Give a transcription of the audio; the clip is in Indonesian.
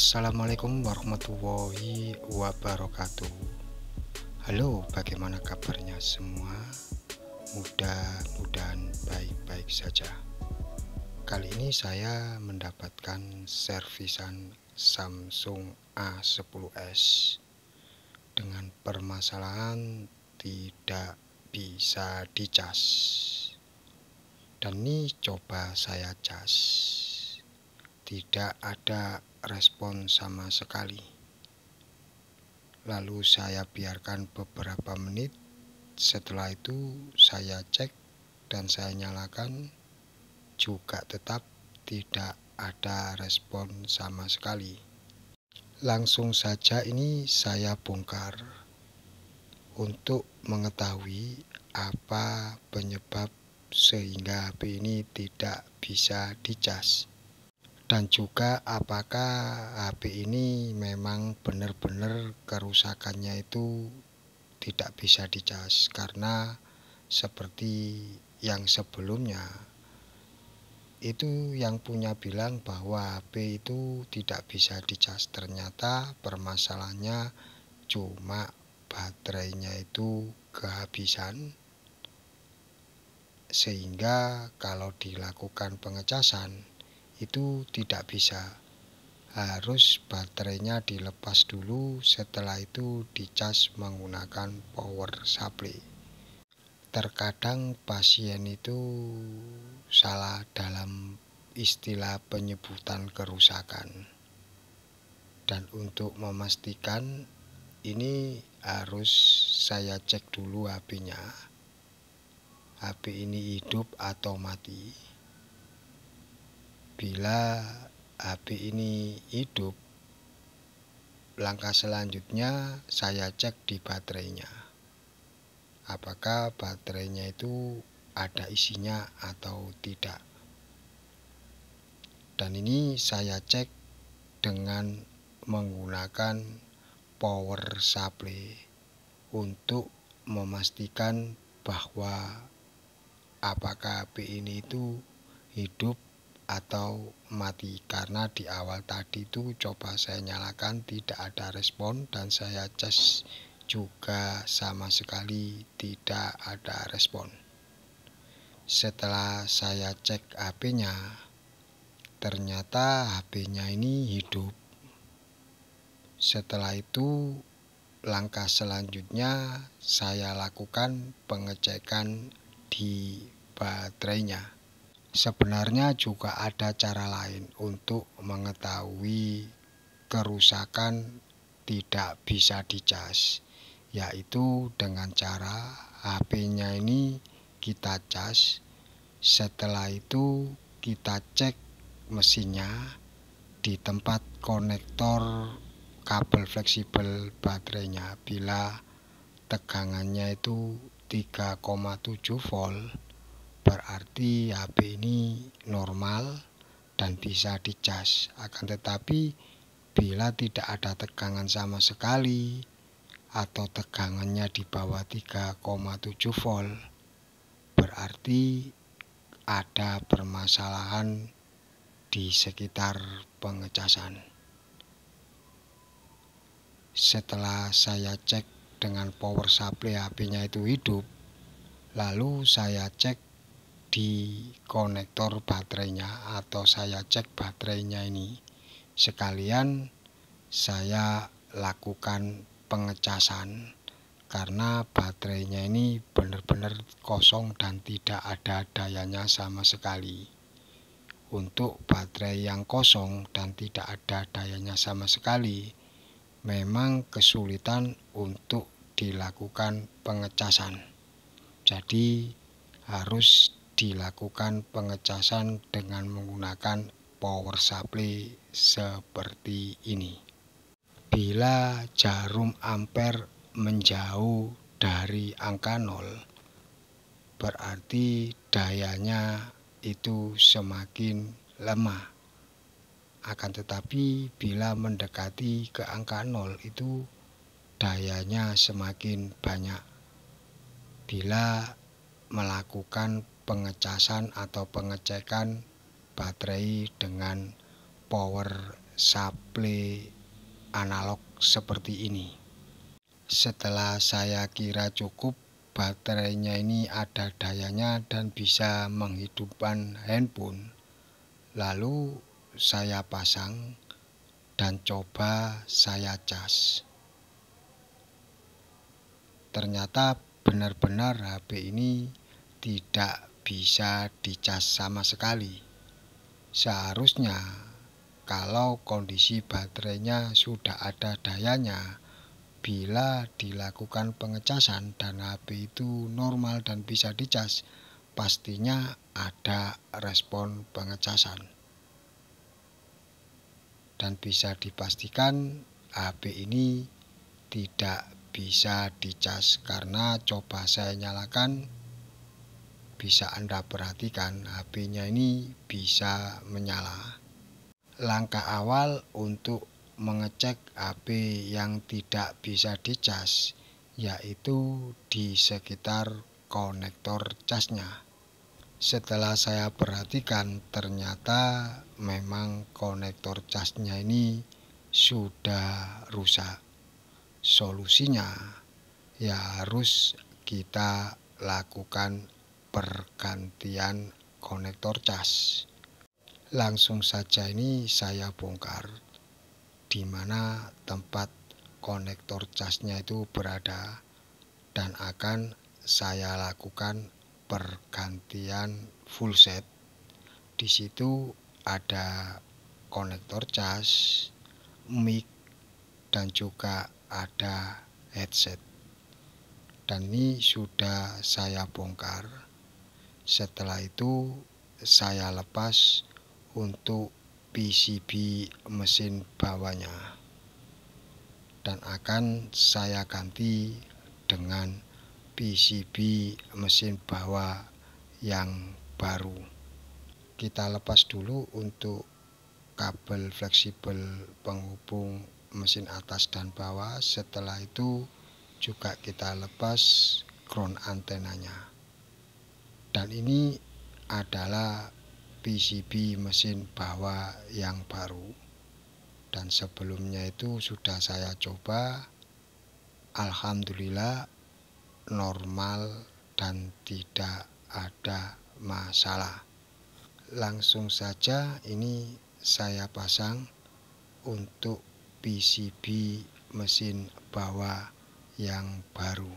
Assalamualaikum warahmatullahi wabarakatuh. Halo, bagaimana kabarnya semua? Mudah-mudahan baik-baik saja. Kali ini saya mendapatkan servisan Samsung A10s dengan permasalahan tidak bisa dicas. Dan ini coba saya cas, tidak ada respon sama sekali. Lalu saya biarkan beberapa menit. Setelah itu saya cek dan saya nyalakan, juga tetap tidak ada respon sama sekali. Langsung saja ini saya bongkar untuk mengetahui apa penyebab sehingga HP ini tidak bisa dicas. Dan juga apakah HP ini memang benar-benar kerusakannya itu tidak bisa dicas, karena seperti yang sebelumnya itu yang punya bilang bahwa HP itu tidak bisa dicas. Ternyata permasalahannya cuma baterainya itu kehabisan, sehingga kalau dilakukan pengecasan itu tidak bisa, harus baterainya dilepas dulu, setelah itu dicas menggunakan power supply. Terkadang pasien itu salah dalam istilah penyebutan kerusakan, dan untuk memastikan ini harus saya cek dulu HP-nya, HP ini hidup atau mati. Bila HP ini hidup, langkah selanjutnya saya cek di baterainya, apakah baterainya itu ada isinya atau tidak. Dan ini saya cek dengan menggunakan power supply untuk memastikan bahwa apakah HP ini itu hidup atau mati. Karena di awal tadi itu coba saya nyalakan tidak ada respon, dan saya cas juga sama sekali tidak ada respon. Setelah saya cek HP-nya, ternyata HP-nya ini hidup. Setelah itu langkah selanjutnya saya lakukan pengecekan di baterainya. Sebenarnya juga ada cara lain untuk mengetahui kerusakan tidak bisa dicas, yaitu dengan cara HP-nya ini kita cas. Setelah itu kita cek mesinnya di tempat konektor kabel fleksibel baterainya. Bila tegangannya itu 3,7 volt, berarti HP ini normal dan bisa dicas. Akan tetapi bila tidak ada tegangan sama sekali atau tegangannya di bawah 3,7 volt, berarti ada permasalahan di sekitar pengecasan. Setelah saya cek dengan power supply HP-nya itu hidup, lalu saya cek di konektor baterainya, atau saya cek baterainya ini. Sekalian saya lakukan pengecasan, karena baterainya ini benar-benar kosong dan tidak ada dayanya sama sekali. Untuk baterai yang kosong dan tidak ada dayanya sama sekali, memang kesulitan untuk dilakukan pengecasan. Jadi harus dilakukan pengecasan dengan menggunakan power supply seperti ini. Bila jarum ampere menjauh dari angka 0, berarti dayanya itu semakin lemah. Akan tetapi bila mendekati ke angka 0 itu dayanya semakin banyak. Bila melakukan pengecasan atau pengecekan baterai dengan power suplai analog seperti ini. Setelah saya kira cukup, baterainya ini ada dayanya dan bisa menghidupkan handphone, lalu saya pasang dan coba saya cas. Ternyata benar-benar HP ini tidak bisa dicas sama sekali. Seharusnya kalau kondisi baterainya sudah ada dayanya, bila dilakukan pengecasan dan HP itu normal dan bisa dicas, pastinya ada respon pengecasan. Dan bisa dipastikan HP ini tidak bisa dicas karena coba saya nyalakan, bisa Anda perhatikan HP-nya ini bisa menyala. Langkah awal untuk mengecek HP yang tidak bisa dicas yaitu di sekitar konektor casnya. Setelah saya perhatikan, ternyata memang konektor casnya ini sudah rusak. Solusinya ya harus kita lakukan pergantian konektor cas. Langsung saja ini saya bongkar di mana tempat konektor casnya itu berada dan akan saya lakukan pergantian full set. Di situ ada konektor cas, mic, dan juga ada headset. Dan ini sudah saya bongkar. Setelah itu saya lepas untuk PCB mesin bawahnya dan akan saya ganti dengan PCB mesin bawah yang baru. Kita lepas dulu untuk kabel fleksibel penghubung mesin atas dan bawah. Setelah itu juga kita lepas ground antenanya. Dan ini adalah PCB mesin bawah yang baru, dan sebelumnya itu sudah saya coba, alhamdulillah normal dan tidak ada masalah. Langsung saja ini saya pasang untuk PCB mesin bawah yang baru.